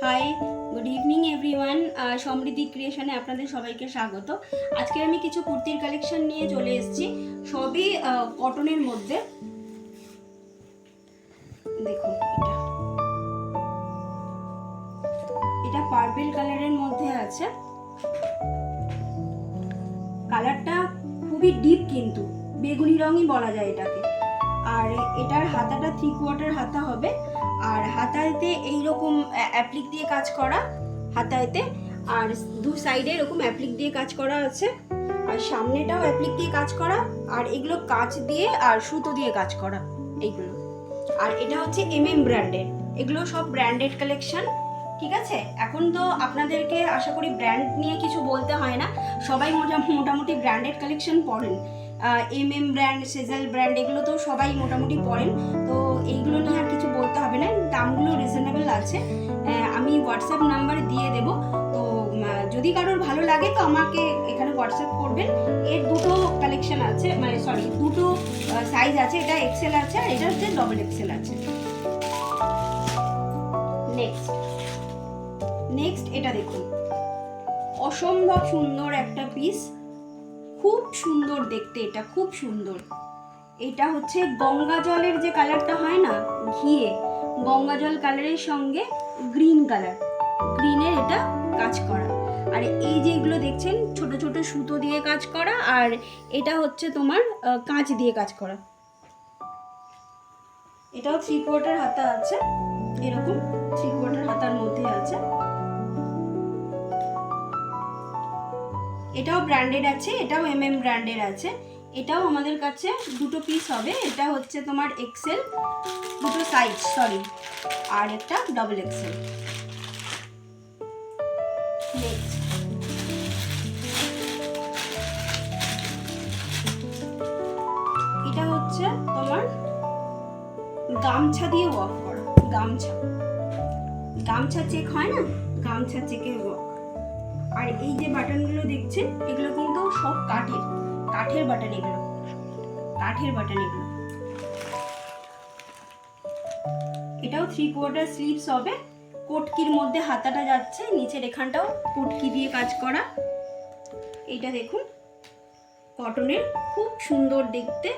High, good evening everyone. সমৃদ্ধি ক্রিয়েশনে আপনাদের সবাইকে স্বাগত। আজকে আমি কিছু কুর্তির কালেকশন নিয়ে চলে এসেছি, সবই কটনের মধ্যে। দেখুন, এটা পার্পল কালারের মধ্যে আছে। কালারটা খুবই ডিপ, কিন্তু বেগুনি রঙই বলা যায় এটাকে। আর এটার হাতাটা 3/4 হাতা হবে, আর হাতাতে এইরকম অ্যাপ্লিক দিয়ে কাজ করা হাতাতে, আর দু সাইডে এরকম অ্যাপ্লিক দিয়ে কাজ করা আছে, আর সামনেটাও অ্যাপ্লিক দিয়ে কাজ করা, আর এগুলো কাঁচ দিয়ে আর সুতো দিয়ে কাজ করা এইগুলো। আর এটা হচ্ছে ব্র্যান্ডের, এগুলো সব ব্র্যান্ডেড কালেকশন, ঠিক আছে। এখন তো আপনাদেরকে আশা করি ব্র্যান্ড নিয়ে কিছু বলতে হয় না, সবাই মোটামুটি ব্র্যান্ডেড কালেকশন পড়েন। ব্র্যান্ড, সেজাল ব্র্যান্ড, এগুলো তো সবাই মোটামুটি পড়েন, তো এইগুলো নিয়ে আর কিছু বলতে হবে না। দামগুলো রিজনেবল আছে, আমি হোয়াটসঅ্যাপ নাম্বার দিয়ে দেবো। তো যদি কারোর ভালো লাগে তো আমাকে এখানে হোয়াটসঅ্যাপ করবেন। এর দুটো কালেকশন আছে, দুটো সাইজ আছে, এটা এক্সেল আছে আর এটা হচ্ছে ডবল এক্সেল আছে। নেক্সট এটা দেখুন, অসম্ভব সুন্দর একটা পিস, খুব সুন্দর দেখতে, এটা খুব সুন্দর। এটা হচ্ছে গঙ্গা জলের যে কালারটা হয় না, ঘিয়ে গঙ্গা জল কালারের সঙ্গে গ্রিন কালার, গ্রিনের এটা কাজ করা। আর এই যে এগুলো দেখছেন ছোট ছোট সুতো দিয়ে কাজ করা, আর এটা হচ্ছে তোমার কাঁচ দিয়ে কাজ করা। এটাও 3/4 হাতা আছে, এরকম 3/4 হাতার মধ্যে আছে। এটাও ব্র্যান্ডেড আছে, এটাও ব্র্যান্ডের আছে। এটাও আমাদের কাছে দুটো পিস হবে, এটা হচ্ছে তোমার এক্সেল, দুটো সাইজ আর একটা ডবল এক্সেল। এটা হচ্ছে তোমার গামছা দিয়ে ওয়ার্ক করা, গামছা চেক হয় না, গামছা চেকের ওয়ার্ক। আর এই যে বাটনগুলো দেখছেন, এগুলো কিন্তু সব কাঠের বাটন, এগুলো কাঠের বাটন। এটাও 3/4 স্লিভস হবে, কোটকির মধ্যে হাতাটা যাচ্ছে, নিচের এখানটাও কোটকি দিয়ে কাজ করা। এটা দেখুন, কটনের, খুব সুন্দর দেখতে।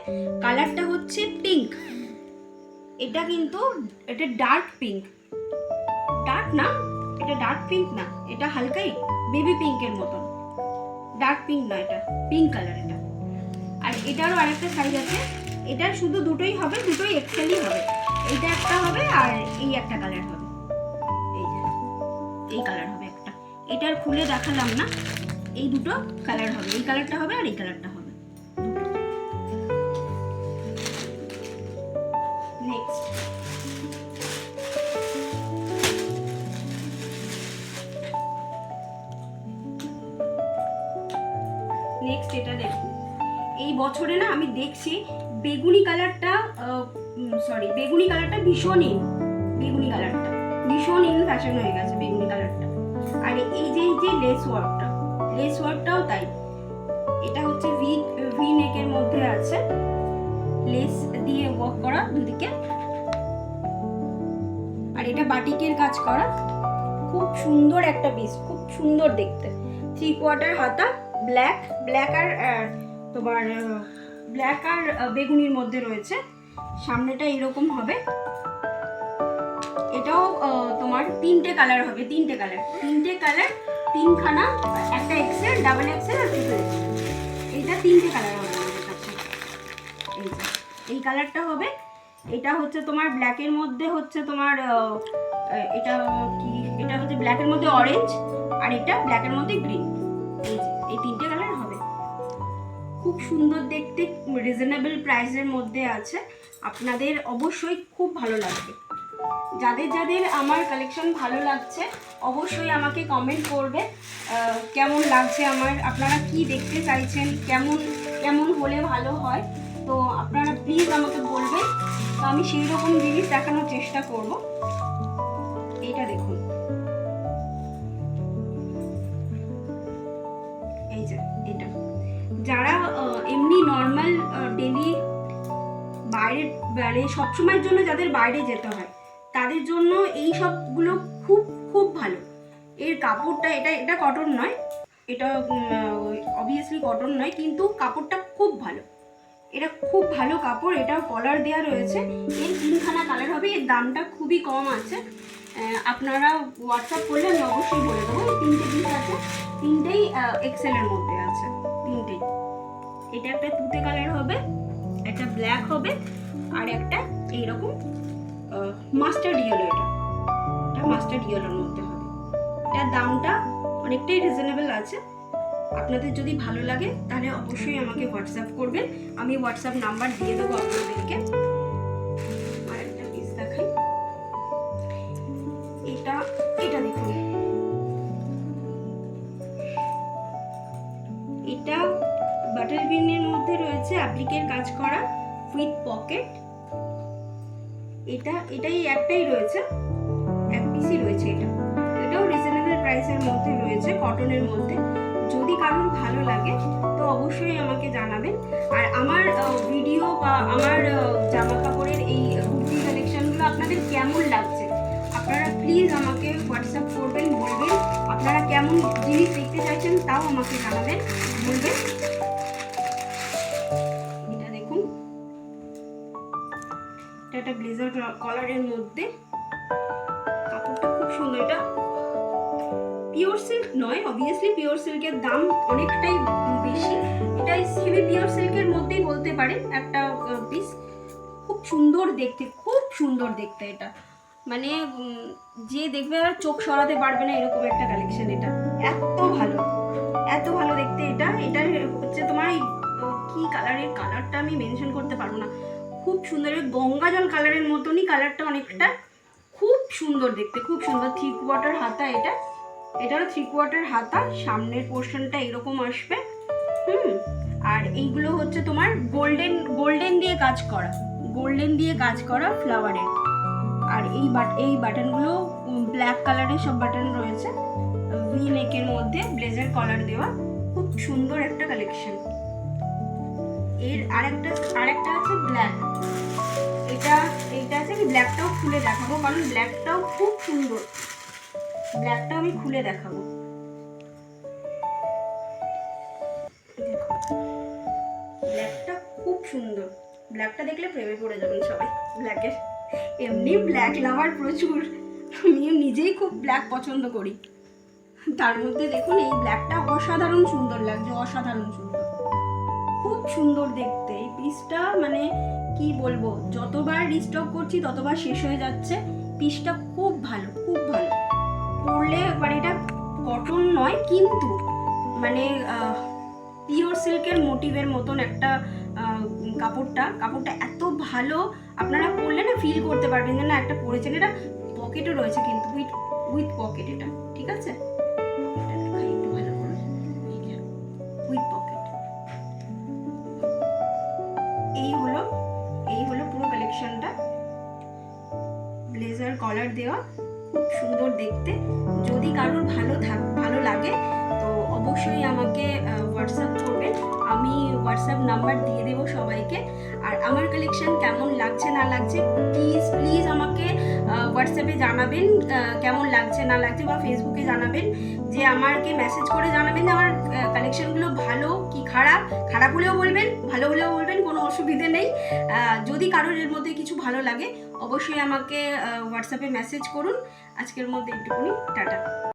কালারটা হচ্ছে পিঙ্ক, এটা কিন্তু এটা ডার্ক পিঙ্ক, ডার্ক না, এটা ডার্ক পিঙ্ক না, এটা হালকাই বেবি পিঙ্কের মতন, ডার্ক পিঙ্ক না, এটা পিঙ্ক কালার এটা। আর এটারও আরেকটা সাইজ আছে, এটার শুধু দুটোই হবে, দুটোই এক্সেলই হবে। এইটা একটা হবে আর এই একটা কালার হবে, এই যে এই কালার হবে একটা। এটার খুলে দেখালাম না, এই দুটো কালার হবে, এই কালারটা হবে আর এই কালারটা হবে। নেক্সট এটা দেখুন, এই বছরে না আমি দেখছি বেগুনি কালারটা ভীষণ ইন ফ্যাশন হয়ে গেছে বেগুনি কালারটা। আর এই যে লেস ওয়ার্কটাও তাই। এটা হচ্ছে ভি নেকের মধ্যে আছে, লেস দিয়ে ওয়ার্ক করা দুদিকে। আর এটা বাটিকের কাজ করা, খুব সুন্দর একটা পিস, খুব সুন্দর দেখতে। 3/4 হাতা, ব্ল্যাক আর তোমার ব্ল্যাক আর বেগুনির মধ্যে রয়েছে। সামনেটা এরকম হবে। এটাও তোমার তিনটে কালার হবে, তিনটে কালার, তিনখানা, একটা এক্সেল, ডাবল এক্সেল আর ট্রিপল এক্সেল। এইটা তিনটে কালার হবে আমাদের কাছে। এই কালারটা হবে। এটা হচ্ছে তোমার ব্ল্যাকের মধ্যে হচ্ছে তোমার এটা হচ্ছে ব্ল্যাকের মধ্যে অরেঞ্জ, আর এটা ব্ল্যাকের মধ্যে গ্রিন। এই তিনটে কালার হবে, খুব সুন্দর দেখতে, রিজনেবল প্রাইসের মধ্যে আছে। আপনাদের অবশ্যই খুব ভালো লাগবে। যাদের আমার কালেকশন ভালো লাগছে অবশ্যই আমাকে কমেন্ট করবে কেমন লাগছে আমার, আপনারা কি দেখতে চাইছেন, কেমন হলে ভালো হয়, তো আপনারা প্লিজ আমাকে বলবেন, তো আমি সেই রকম জিনিস দেখানোর চেষ্টা করব। এইটা দেখুন, এই যে এটা, যারা এমনি নর্মাল ডেলি বাইরে সবসময়ের জন্য যাদের বাইরে যেতে হয়, তাদের জন্য এই সবগুলো খুব খুব ভালো। এর কাপড়টা এটা কটন নয়, এটা অবভিয়াসলি কটন নয়, কিন্তু কাপড়টা খুব ভালো। এটা খুব ভালো কাপড়। এটাও কলার দেওয়া রয়েছে। এর 3খানা কালার হবে। এর দামটা খুবই কম আছে। আপনারা হোয়াটসঅ্যাপ করলে আমি অবশ্যই বলে দেবো। এই 3টে পিস আছে, 3টেই এক্সেলের মধ্যে আছে, 3টেই। এটা একটা তুতে কালার হবে, একটা ব্ল্যাক হবে, আর একটা এইরকম মাস্টার্ড ইয়েলো। এটা মাস্টার্ড ইয়েলোর মধ্যে হবে। এটার দামটা অনেকটাই রিজনেবল আছে। আপনাদের যদি ভালো লাগে তাহলে অবশ্যই আমাকে হোয়াটসঅ্যাপ করবেন। আমি হোয়াটসঅ্যাপ নাম্বার দিয়ে দেবো আপনাদেরকে। আর একটা পিস দেখাই, এটা দেখুন, এটা বাটল গ্রিনের মধ্যে রয়েছে অ্যাপ্লিকের কাজ করা উইথ পকেট। এটাই একটাই রয়েছে, এক পিসই রয়েছে। এটাও রিজনেবল প্রাইসের মধ্যে রয়েছে, কটনের মধ্যে। যদি কারোর ভালো লাগে তো অবশ্যই আমাকে জানাবেন। আর আমার ভিডিও বা আমার জামা কাপড়ের এই কুর্তি কালেকশনগুলো আপনাদের কেমন লাগছে আপনারা প্লিজ আমাকে হোয়াটসঅ্যাপ করবেন, বলবেন আপনারা কেমন জিনিস দেখতে চাইছেন তাও আমাকে জানাবেন, বলবেন। এটা দেখুন, এটা একটা ব্লেজার কলারের মধ্যে, কাপড়টা খুব সুন্দর। এটা পিওর সিল্ক নয়, অবভিয়াসলি পিওর সিল্কের দাম অনেকটাই বেশি। এটা সেমি পিওর সিল্কের মধ্যেই বলতে পারেন একটা পিস। খুব সুন্দর দেখতে, খুব সুন্দর দেখতে। এটা মানে যে দেখবে আর চোখ সরাতে পারবে না এরকম একটা কালেকশন। এটা এত ভালো, এত ভালো দেখতে। এটা হচ্ছে তোমার কি কালারের, কালারটা আমি মেনশন করতে পারবো না। খুব সুন্দর, গঙ্গা জল কালারের মতনই কালারটা অনেকটা। খুব সুন্দর দেখতে, খুব সুন্দর। 3/4 হাতা এটা, এটারও 3/4 হাতা। সামনের পোর্শনটা এরকম আসবে। আর এইগুলো হচ্ছে তোমার গোল্ডেন দিয়ে কাজ করা, গোল্ডেন দিয়ে কাজ করা ফ্লাওয়ারের। আর এই বাটনগুলো ব্ল্যাক কালারের সব বাটন রয়েছে, ভি নেকের মধ্যে ব্লেজার কলার দেওয়া। খুব সুন্দর একটা কালেকশন। এর আরেকটা আছে ব্ল্যাক। এইটা আছে, আমি ব্ল্যাকটাও খুলে দেখাবো, কারণ ব্ল্যাকটাও খুব সুন্দর। ব্ল্যাকটা আমি খুলে দেখাবো। ব্ল্যাকটা খুব সুন্দর। ব্ল্যাকটা দেখলে প্রেমে পড়ে যাবেন সবাই ব্ল্যাকের। এমনি ব্ল্যাক লাভার প্রচুর, আমি নিজেই খুব ব্ল্যাক পছন্দ করি। তার মধ্যে দেখুন এই ব্ল্যাকটা অসাধারণ সুন্দর লাগছে, অসাধারণ সুন্দর, খুব সুন্দর দেখতে। এই পিসটা মানে কি বলবো, যতবার রিস্টক করছি ততবার শেষ হয়ে যাচ্ছে। পিসটা খুব ভালো, খুব ভালো। পরলে মানে এটা কটন নয়, কিন্তু মানে পিওর সিল্কের মোটিভের মতন একটা কাপড়টা এত ভালো। আপনারা পরলে না ফিল করতে পারবেন যে না একটা পরেছেন। এটা পকেটও রয়েছে কিন্তু, উইথ পকেট। এটা ঠিক আছে, একটু ভালো করে, উইথ পকেট। এই হলো পুরো কালেকশনটা। ব্লেজার কলার দেওয়া, খুব সুন্দর দেখতে। যদি কারোর ভালো লাগে তো অবশ্যই আমাকে হোয়াটসঅ্যাপ করবেন। আমি হোয়াটসঅ্যাপ নাম্বার দিয়ে দেবো সবাইকে। আর আমার কালেকশন কেমন লাগছে না লাগছে প্লিজ আমাকে হোয়াটসঅ্যাপে জানাবেন কেমন লাগছে না লাগছে, বা ফেসবুকে জানাবেন, যে আমাকে মেসেজ করে জানাবেন যে আমার কালেকশনগুলো ভালো কি খারাপ। খারাপ হলেও বলবেন, ভালো হলেও বলবেন, কোনো অসুবিধে নেই। যদি কারোর এর মধ্যে কিছু ভালো লাগে অবশ্যই আমাকে হোয়াটসঅ্যাপে মেসেজ করুন। আজকের মধ্যে একটুকুনি, টাটা।